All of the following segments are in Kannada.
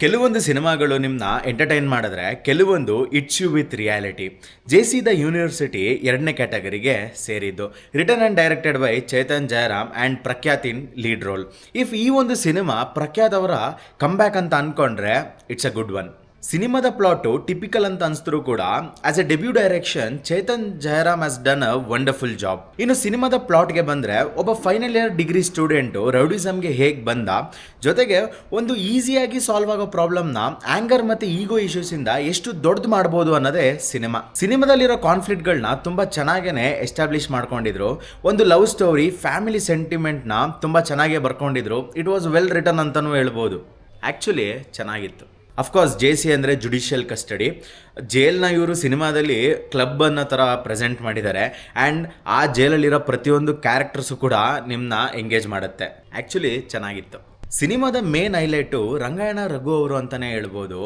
ಕೆಲವೊಂದು ಸಿನಿಮಾಗಳು ನಿಮ್ಮನ್ನ ಎಂಟರ್ಟೈನ್ ಮಾಡಿದ್ರೆ ಕೆಲವೊಂದು it's you with reality. JC. The university ಎರಡನೇ ಕ್ಯಾಟಗರಿಗೆ ಸೇರಿದ್ದು. Return and directed by Chetan Jayaram and Prakhyath in lead role. If ಈ ಒಂದು ಸಿನಿಮಾ ಪ್ರಖ್ಯಾತ್ ಅವರ ಕಮ್ಬ್ಯಾಕ್ ಅಂತ ಅಂದ್ಕೊಂಡ್ರೆ ಇಟ್ಸ್ ಅ ಗುಡ್ ಒನ್. ಸಿನಿಮಾದ ಪ್ಲಾಟು ಟಿಪಿಕಲ್ ಅಂತ ಅನಿಸಿದ್ರು ಕೂಡ as a debut direction Chetan Jayaram has done a wonderful job. ಇನ್ನು ಸಿನಿಮಾದ ಪ್ಲಾಟ್ಗೆ ಬಂದರೆ ಒಬ್ಬ ಫೈನಲ್ ಇಯರ್ ಡಿಗ್ರಿ ಸ್ಟೂಡೆಂಟು ರೌಡಿಸಮ್ಗೆ ಹೇಗೆ ಬಂದ, ಜೊತೆಗೆ ಒಂದು ಈಸಿಯಾಗಿ ಸಾಲ್ವ್ ಆಗೋ ಪ್ರಾಬ್ಲಮ್ನ ಆಂಗರ್ ಮತ್ತು ಈಗೋ ಇಶ್ಯೂಸಿಂದ ಎಷ್ಟು ದೊಡ್ಡದು ಮಾಡ್ಬೋದು ಅನ್ನೋದೇ ಸಿನಿಮಾದಲ್ಲಿರೋ ಕಾನ್ಫ್ಲಿಕ್ಟ್ಗಳನ್ನ ತುಂಬ ಚೆನ್ನಾಗೇ ಎಸ್ಟಾಬ್ಲಿಷ್ ಮಾಡ್ಕೊಂಡಿದ್ರು. ಒಂದು ಲವ್ ಸ್ಟೋರಿ, ಫ್ಯಾಮಿಲಿ ಸೆಂಟಿಮೆಂಟ್ನ ತುಂಬ ಚೆನ್ನಾಗೇ ಬರ್ಕೊಂಡಿದ್ರು. ಇಟ್ ವಾಸ್ ವೆಲ್ ರಿಟರ್ನ್ ಅಂತಲೂ ಹೇಳ್ಬೋದು. ಆ್ಯಕ್ಚುಲಿ ಚೆನ್ನಾಗಿತ್ತು. Of course JC. ಅಂದರೆ ಜುಡಿಷಿಯಲ್ ಕಸ್ಟಡಿ. ಜೇಲ್ನ ಇವರು ಸಿನಿಮಾದಲ್ಲಿ ಕ್ಲಬ್ ಅನ್ನೋ ಥರ ಪ್ರೆಸೆಂಟ್ ಮಾಡಿದ್ದಾರೆ ಆ್ಯಂಡ್ ಆ ಜೇಲಲ್ಲಿರೋ ಪ್ರತಿಯೊಂದು ಕ್ಯಾರೆಕ್ಟರ್ಸು ಕೂಡ ನಿಮ್ಮನ್ನ ಎಂಗೇಜ್ ಮಾಡುತ್ತೆ. ಆ್ಯಕ್ಚುಲಿ ಚೆನ್ನಾಗಿತ್ತು. ಸಿನಿಮಾದ ಮೇನ್ ಹೈಲೈಟು ರಂಗಾಯಣ ರಘು ಅವರು ಅಂತಲೇ ಹೇಳ್ಬೋದು.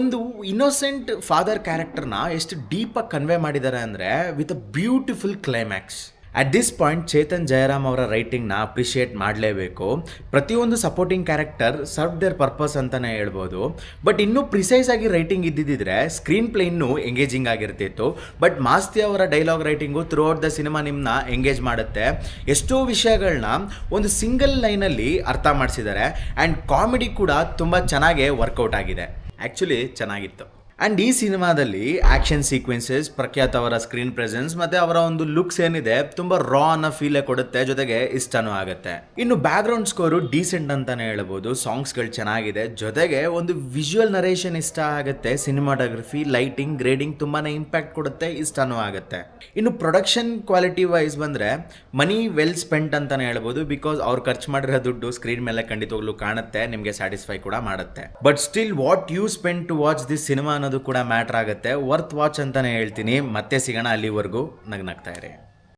ಒಂದು ಇನ್ನೋಸೆಂಟ್ ಫಾದರ್ ಕ್ಯಾರೆಕ್ಟರ್ನ ಎಷ್ಟು ಡೀಪಾಗಿ ಕನ್ವೆ ಮಾಡಿದ್ದಾರೆ ಅಂದರೆ with a beautiful climax. At this point Chetan Jayaram ಅವರ ರೈಟಿಂಗ್ನ ಅಪ್ರಿಷಿಯೇಟ್ ಮಾಡಲೇಬೇಕು. ಪ್ರತಿಯೊಂದು supporting character serve their purpose ಅಂತಲೇ ಹೇಳ್ಬೋದು. ಬಟ್ ಇನ್ನೂ ಪ್ರಿಸೈಸ್ ಆಗಿ ರೈಟಿಂಗ್ ಇದ್ದಿದ್ದರೆ ಸ್ಕ್ರೀನ್ ಪ್ಲೇ ಇನ್ನೂ ಎಂಗೇಜಿಂಗ್ ಆಗಿರ್ತಿತ್ತು. ಬಟ್ ಮಾಸ್ತಿ ಅವರ dialogue writing throughout the cinema ನಿಮ್ಮನ್ನ ಎಂಗೇಜ್ ಮಾಡುತ್ತೆ. ಎಷ್ಟೋ ವಿಷಯಗಳನ್ನ ಒಂದು ಸಿಂಗಲ್ ಲೈನಲ್ಲಿ ಅರ್ಥ ಮಾಡಿಸಿದ್ದಾರೆ ಆ್ಯಂಡ್ ಕಾಮಿಡಿ ಕೂಡ ತುಂಬ ಚೆನ್ನಾಗೇ ವರ್ಕೌಟ್ ಆಗಿದೆ. ಆ್ಯಕ್ಚುಲಿ ಚೆನ್ನಾಗಿತ್ತು. ಆ್ಯಂಡ್ ಈ ಸಿನಿಮಾದಲ್ಲಿ ಆ್ಯಕ್ಷನ್ ಸೀಕ್ವೆನ್ಸಸ್, ಪ್ರಖ್ಯಾತ್ ಅವರ ಸ್ಕ್ರೀನ್ ಪ್ರೆಸೆನ್ಸ್ ಮತ್ತು ಅವರ ಒಂದು ಲುಕ್ಸ್ ಏನಿದೆ ತುಂಬ ರಾ ಅನ್ನೋ ಫೀಲೇ ಕೊಡುತ್ತೆ, ಜೊತೆಗೆ ಇಷ್ಟನೂ ಆಗುತ್ತೆ. ಇನ್ನು ಬ್ಯಾಕ್ಗ್ರೌಂಡ್ ಸ್ಕೋರು ಡೀಸೆಂಟ್ ಅಂತಲೇ ಹೇಳ್ಬೋದು. ಸಾಂಗ್ಸ್ಗಳು ಚೆನ್ನಾಗಿದೆ, ಜೊತೆಗೆ ಒಂದು ವಿಜುವಲ್ ನರೇಷನ್ ಇಷ್ಟ ಆಗುತ್ತೆ. ಸಿನಿಮಾಟೋಗ್ರಫಿ, ಲೈಟಿಂಗ್, ಗ್ರೇಡಿಂಗ್ ತುಂಬಾ ಇಂಪ್ಯಾಕ್ಟ್ ಕೊಡುತ್ತೆ, ಇಷ್ಟನೂ ಆಗುತ್ತೆ. ಇನ್ನು ಪ್ರೊಡಕ್ಷನ್ ಕ್ವಾಲಿಟಿ ವೈಸ್ ಬಂದರೆ ಮನಿ ವೆಲ್ ಸ್ಪೆಂಟ್ ಅಂತಲೇ ಹೇಳ್ಬೋದು. ಬಿಕಾಸ್ ಅವ್ರು ಖರ್ಚು ಮಾಡಿರೋ ದುಡ್ಡು ಸ್ಕ್ರೀನ್ ಮೇಲೆ ಖಂಡಿತವಾಗ್ಲೂ ಕಾಣುತ್ತೆ, ನಿಮಗೆ ಸ್ಯಾಟಿಸ್ಫೈ ಕೂಡ ಮಾಡುತ್ತೆ. But still what you spend to watch this cinema ಅನ್ನೋದು ಕೂಡ ಮ್ಯಾಟ್ರ್ ಆಗುತ್ತೆ. ವರ್ತ್ ವಾಚ್ ಅಂತಾನೆ ಹೇಳ್ತೀನಿ. ಮತ್ತೆ ಸಿಗೋಣ, ಅಲ್ಲಿವರೆಗೂ ನಗ್ನಗ್ತಾ ಇರಿ.